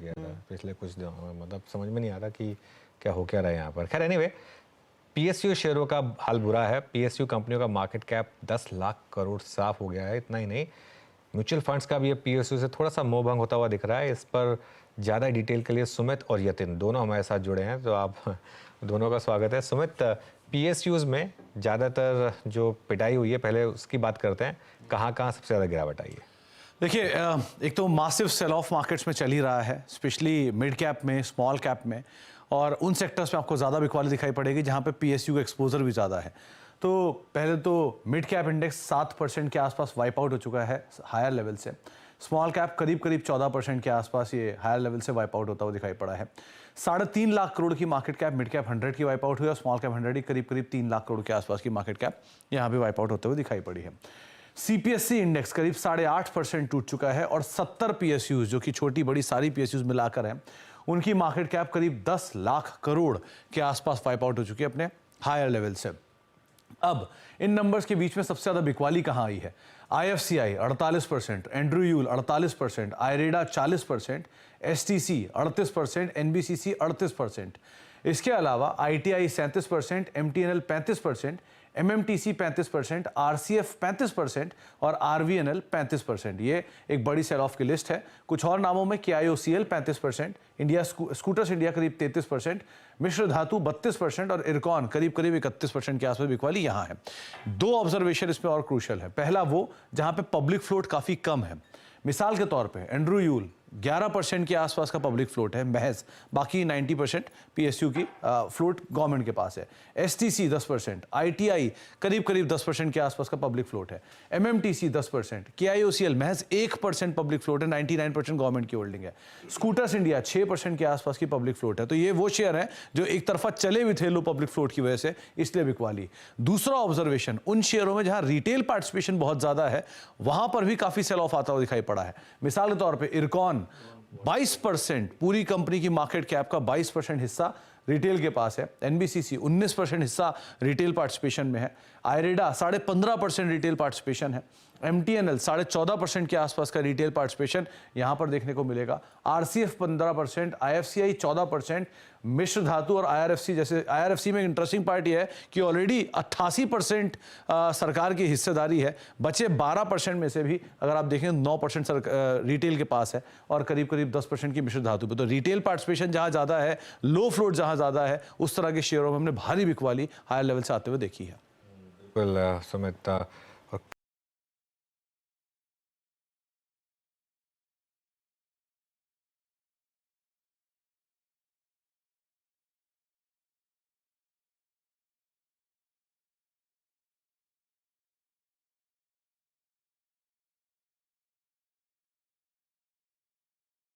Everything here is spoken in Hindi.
गया था पिछले कुछ दिनों में। मतलब समझ में नहीं आ रहा कि क्या हो क्या रहा है यहाँ पर। खैर एनीवे, पीएसयू शेयरों का हाल बुरा है। पीएसयू कंपनियों का मार्केट कैप 10 लाख करोड़ साफ हो गया है। इतना ही नहीं, म्यूचुअल फंड्स का भी पीएसयू से थोड़ा सा मोह भंग होता हुआ दिख रहा है। इस पर ज़्यादा डिटेल के लिए सुमित और यतिन दोनों हमारे साथ जुड़े हैं, तो आप दोनों का स्वागत है। सुमित, पीएसयूज में ज़्यादातर जो पिटाई हुई है, पहले उसकी बात करते हैं। कहाँ कहाँ सबसे ज़्यादा गिरावट आई है? देखिए, एक तो मासिव सेल ऑफ मार्केट्स में चल ही रहा है, स्पेशली मिड कैप में, स्मॉल कैप में, और उन सेक्टर्स में आपको ज़्यादा बिकवाली दिखाई पड़ेगी जहाँ पे पीएसयू का एक्सपोजर भी ज़्यादा है। तो पहले तो मिड कैप इंडेक्स 7% के आसपास वाइप आउट हो चुका है हायर लेवल से। स्मॉल कैप करीब 14% के आसपास ये हायर लेवल से वाइप आउट होता हुआ दिखाई पड़ा है। 3.5 लाख करोड़ की मार्केट कैप मिड कैप 100 की वाइप आउट हुई और स्मॉल कैप 100 की करीब 3 लाख करोड़ के आसपास की मार्केट कैप यहाँ भी वाइप आउट होते हुए दिखाई पड़ी है। सीपीएससी इंडेक्स करीब 8.5% टूट चुका है और 70 पीएसयूज, जो कि छोटी बड़ी सारी पीएसयूज मिलाकर हैं, उनकी मार्केट कैप करीब 10 लाख करोड़ के आसपास वाइप आउट हो चुकी है अपने हायर लेवल से। अब इन नंबर्स के बीच में सबसे ज्यादा बिकवाली कहां आई है? IFCI 48%, Andrew you'll 48%, आयरेडा 40%, STC 38%, NBCC 38%। इसके अलावा आईटीआई 37%, एमटीएनएल 35%, एमएमटीसी 35%, आरसीएफ 35% और आरवीएनएल 35%। ये एक बड़ी सेल ऑफ की लिस्ट है। कुछ और नामों में केआईओसीएल 35%, इंडिया स्कूटर्स इंडिया करीब 33%, मिश्र धातु 32% और इरकॉन करीब 31% के आसपास बिकवाली यहाँ है। दो ऑब्जर्वेशन इसमें और क्रूशियल है। पहला वो जहाँ पे पब्लिक फ्लोट काफ़ी कम है। मिसाल के तौर पे एंड्रू यूल 11% के आसपास का पब्लिक फ्लोट है महज, बाकी 90% पीएसयू की फ्लोट गवर्नमेंट के पास है। एसटीसी 10%, आईटीआई करीब 10% के आसपास का पब्लिक फ्लोट है, एमएमटीसी 10%, केआईओसीएल महज 1% पब्लिक फ्लोट है, 99% गवर्नमेंट की होल्डिंग है। स्कूटर्स इंडिया 6% के आसपास की पब्लिक फ्लोट है। तो ये वो शेयर है जो एक तरफा चले भी थे लो पब्लिक फ्लोट की वजह से, इसलिए बिकवाली। दूसरा ऑब्जर्वेशन, उन शेयरों में जहां रिटेल पार्टिसिपेशन बहुत ज्यादा है वहां पर भी काफी सेल ऑफ आता हुआ दिखाई पड़ा है। मिसाल के तौर पर इरकॉन 22%, पूरी कंपनी की मार्केट कैप का 22% हिस्सा रिटेल के पास है। एनबीसीसी 19% हिस्सा रिटेल पार्टिसिपेशन में है। आयरेडा 15.5% रिटेल पार्टिसिपेशन है। एमटीएनएल 14.5% के आसपास का रिटेल पार्टिसिपेशन यहां पर देखने को मिलेगा। आरसीएफ 15%, आईएफसीआई 14%, मिश्र धातु और आईआरएफसी, जैसे आईआरएफसी में इंटरेस्टिंग पार्ट यह है कि ऑलरेडी 88% सरकार की हिस्सेदारी है। बचे 12% में से भी अगर आप देखें 9% रिटेल के पास है और करीब 10% की मिश्र धातु पे। तो रिटेल पार्टिसिपेशन जहां ज्यादा है, लो फ्लोट जहां ज्यादा है, उस तरह के शेयरों में हमने भारी बिकवाली हायर लेवल से आते हुए देखी है। बिल्कुल सुमित,